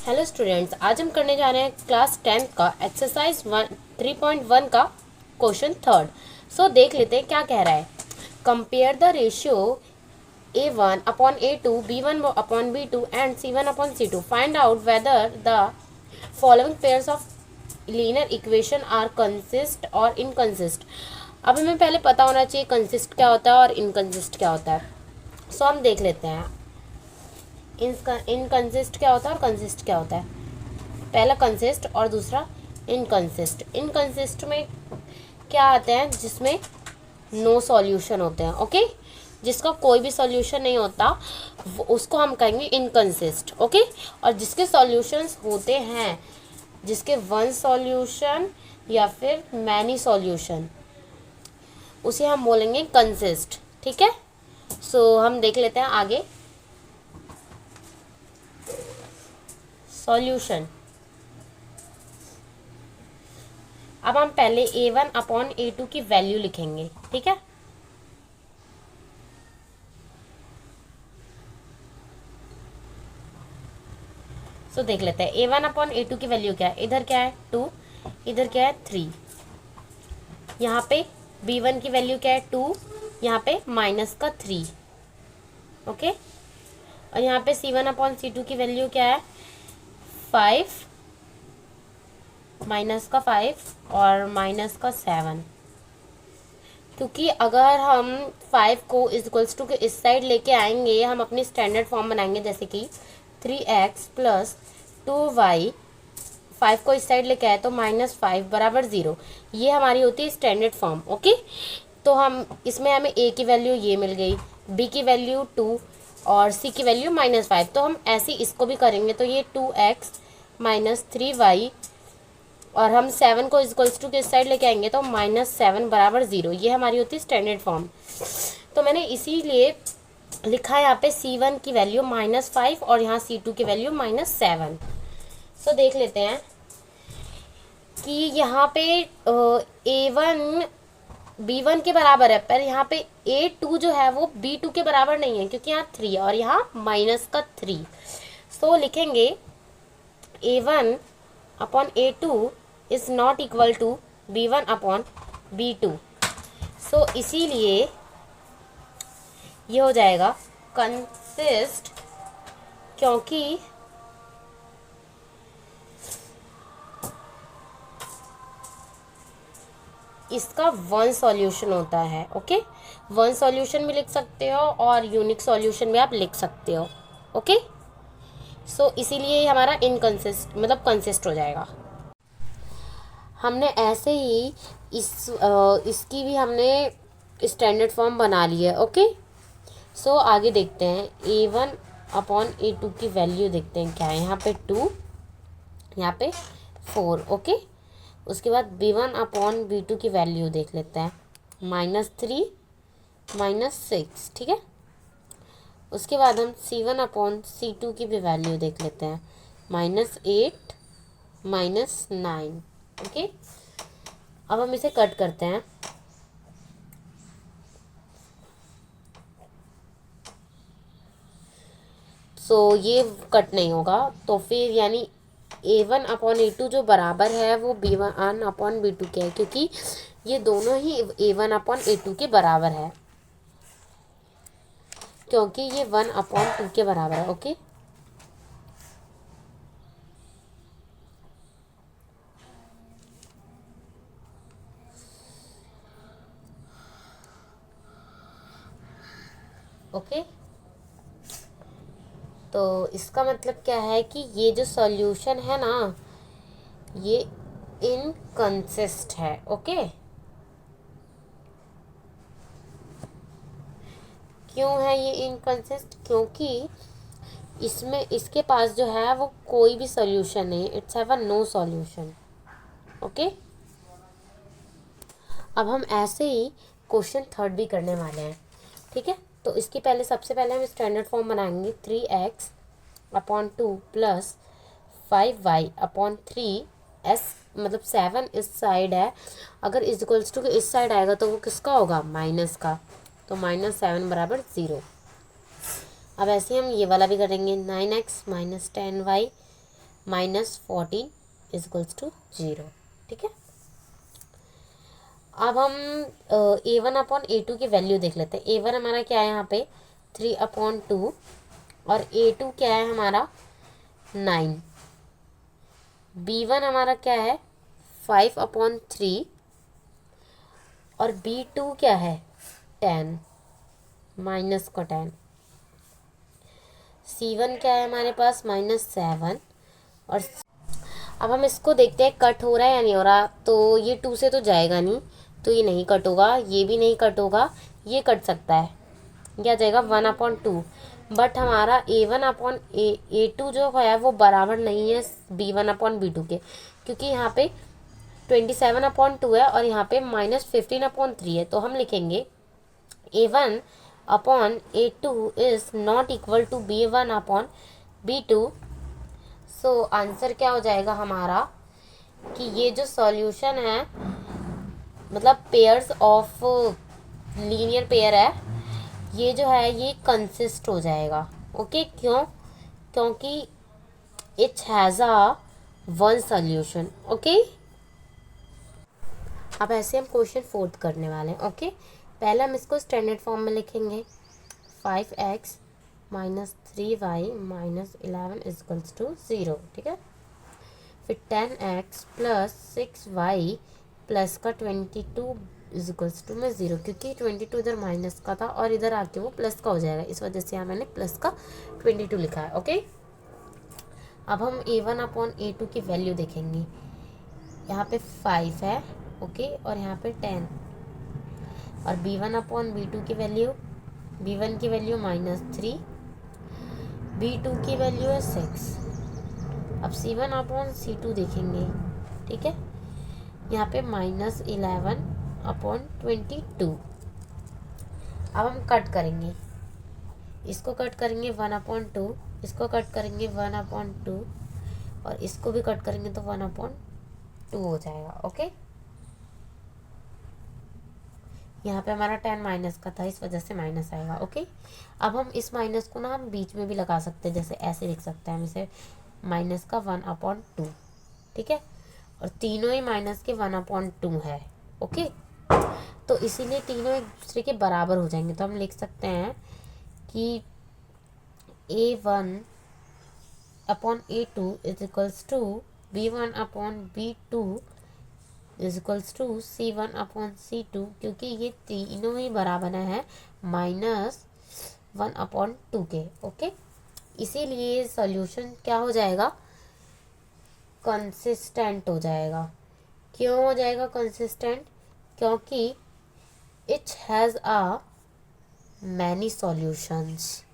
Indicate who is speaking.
Speaker 1: Hello students, आज हम करने जा रहे हैं क्लास 10th का एक्सरसाइज 3.1 का क्वेश्चन थर्ड। सो देख लेते हैं क्या कह रहा है। Compare the ratio a1 upon a2, b1 upon b2 and c1 upon c2। Find out whether the following pairs of linear equation are consist और इनकंसिस्ट। अब हमें पहले पता होना चाहिए कंसिस्ट क्या होता है और इनकंसिस्ट क्या होता है। सो हम देख लेते हैं इनकंसिस्ट क्या होता है और कंसिस्ट क्या होता है। पहला कंसिस्ट और दूसरा इनकंसिस्ट। इनकंसिस्ट में क्या आते हैं, जिसमें नो सॉल्यूशन होते हैं। ओके, जिसका कोई भी सॉल्यूशन नहीं होता उसको हम कहेंगे इनकंसिस्ट। ओके, और जिसके सॉल्यूशंस होते हैं, जिसके वन सॉल्यूशन या फिर मैनी सॉल्यूशन, उसे हम बोलेंगे कंसिस्ट। ठीक है, सो हम देख लेते हैं आगे। सॉल्यूशन, अब हम पहले a1 अपॉन a2 की वैल्यू लिखेंगे। ठीक है, सो देख लेते हैं a1 अपॉन a2 की वैल्यू क्या है। इधर क्या है 2, इधर क्या है 3। यहाँ पे b1 की वैल्यू क्या है 2, यहाँ पे माइनस का 3। ओके, और यहाँ पे c1 अपॉन c2 की वैल्यू क्या है 5, माइनस का 5 और माइनस का 7। क्योंकि अगर हम 5 को इज इक्वल्स टू के इस साइड लेके आएंगे, हम अपनी स्टैंडर्ड फॉर्म बनाएंगे, जैसे कि 3x प्लस 2y। 5 को इस साइड लेके आए तो -5 बराबर 0। ये हमारी होती है स्टैंडर्ड फॉर्म। ओके, तो हम इसमें हमें a की वैल्यू ये मिल गई, b की वैल्यू 2 और c की वैल्यू -5। तो हम ऐसे इसको भी करेंगे, तो ये 2x माइनस 3y और हम 7 को इक्वल्स टू के इस साइड लेके आएंगे तो -7 बराबर 0। ये हमारी होती है स्टैंडर्ड फॉर्म। तो मैंने इसीलिए लिखा है यहाँ पे c1 की वैल्यू -5 और यहाँ c2 की वैल्यू -7। तो देख लेते हैं कि यहाँ पे a1 b1 के बराबर है, पर यहाँ पे a2 जो है वो b2 के बराबर नहीं है, क्योंकि यहाँ 3 है और यहाँ -3। सो लिखेंगे a1 upon a2 is not equal to b1 upon b2। So इसीलिए ये हो जाएगा कंसिस्ट, क्योंकि इसका वन सॉल्यूशन होता है। ओके, वन सॉल्यूशन भी लिख सकते हो और यूनिक सॉल्यूशन भी आप लिख सकते हो। ओके, सो इसीलिए हमारा इनकंसिस्ट मतलब कंसिस्ट हो जाएगा। हमने ऐसे ही इसकी भी हमने स्टैंडर्ड फॉर्म बना ली है। ओके, सो आगे देखते हैं a1 अपॉन a2 की वैल्यू देखते हैं क्या है। यहाँ पे 2, यहाँ पे 4। ओके, उसके बाद b1 अपॉन b2 की वैल्यू देख लेते हैं, -3 -6। ठीक है, उसके बाद हम c1 अपॉन c2 की भी वैल्यू देख लेते हैं, -8 -9। ओके, अब हम इसे कट करते हैं। सो ये कट नहीं होगा, तो फिर यानी a1 अपॉन a2 जो बराबर है वो b1 अपॉन b2 के है, क्योंकि ये दोनों ही a1 अपॉन a2 के बराबर है, क्योंकि ये 1 अपॉन 2 के बराबर है। ओके, ओके, तो इसका मतलब क्या है कि ये जो सॉल्यूशन है ना, ये इनकंसिस्ट है। ओके, क्यों है ये इनकंसिस्ट? क्योंकि इसमें इसके पास जो है वो कोई भी सॉल्यूशन नहीं, it's have a no solution. Okay, अब हम ऐसे ही क्वेश्चन थर्ड भी करने वाले हैं। ठीक है, तो इसकी पहले सबसे पहले हम स्टैंडर्ड फॉर्म बनाएंगे, 3x upon 2 plus 5y upon 3s, मतलब 7 इस साइड है, अगर इज इक्वल्स टू इस साइड आएगा तो वो किसका होगा, माइनस का, तो -7 बराबर 0। अब ऐसे हम ये वाला भी करेंगे, 9x -10y -14 = 0। ठीक है, अब हम A1/A2 की वैल्यू देख लेते हैं। A1 हमारा क्या है यहाँ पे 3/2 और A2 क्या है हमारा 9। B1 हमारा क्या है 5/3 और B2 क्या है 10 -10। C1 क्या है हमारे पास -7 और अब हम इसको देखते हैं कट हो रहा है या नहीं हो रहा। तो ये 2 से तो जाएगा नहीं, तो ये नहीं कट होगा, ये भी नहीं कट होगा, ये कट सकता है, क्या जाएगा 1/2। बट हमारा A1/A2 जो है वो बराबर नहीं है B1/B2 के, क्योंकि यहाँ पे 27/2 है और यहाँ पे -15/3 है। तो हम लिखेंगे A1/A2 is not equal to B1/B2। So answer क्या हो जाएगा हमारा कि ये जो सॉल्यूशन है, मतलब पेयर्स ऑफ लीनियर पेयर है, ये जो है ये कंसिस्ट हो जाएगा। ओके, क्यों? क्योंकि it has a one solution. Okay, अब ऐसे हम क्वेश्चन 4 करने वाले हैं। ओके, पहले हम इसको स्टैंडर्ड फॉर्म में लिखेंगे 5x - 3y - 11 = 0। ठीक है, फिर 10x + 6y प्लस का 22 = में 0, क्योंकि 22 इधर माइनस का था और इधर आके वो प्लस का हो जाएगा, इस वजह से यहाँ मैंने प्लस का 22 लिखा है। ओके, अब हम A1/A2 की वैल्यू देखेंगे। यहाँ पे 5 है, ओके, और यहाँ पे 10 और B1/B2 की वैल्यू, B1 की वैल्यू -3, B2 की वैल्यू है 6। अब C1/C2 देखेंगे। ठीक है, यहाँ पे -11/22। अब हम कट करेंगे, इसको कट करेंगे 1/2, इसको कट करेंगे 1/2 और इसको भी कट करेंगे तो 1/2 हो जाएगा। ओके, यहाँ पे हमारा 10 माइनस का था, इस वजह से माइनस आएगा। ओके, अब हम इस माइनस को ना हम बीच में भी लगा सकते हैं, जैसे ऐसे लिख सकते हैं हम इसे माइनस का 1/2। ठीक है, और तीनों ही माइनस के 1/2 है। ओके, तो इसीलिए तीनों एक दूसरे के बराबर हो जाएंगे। तो हम लिख सकते हैं कि A1/A2 = B1/B2 C1/C2, क्योंकि ये तीनों ही बराबर हैं -1/2 के। ओके, इसीलिए सॉल्यूशन क्या हो जाएगा, कंसिस्टेंट हो जाएगा। क्यों हो जाएगा कंसिस्टेंट? क्योंकि it has a many solutions.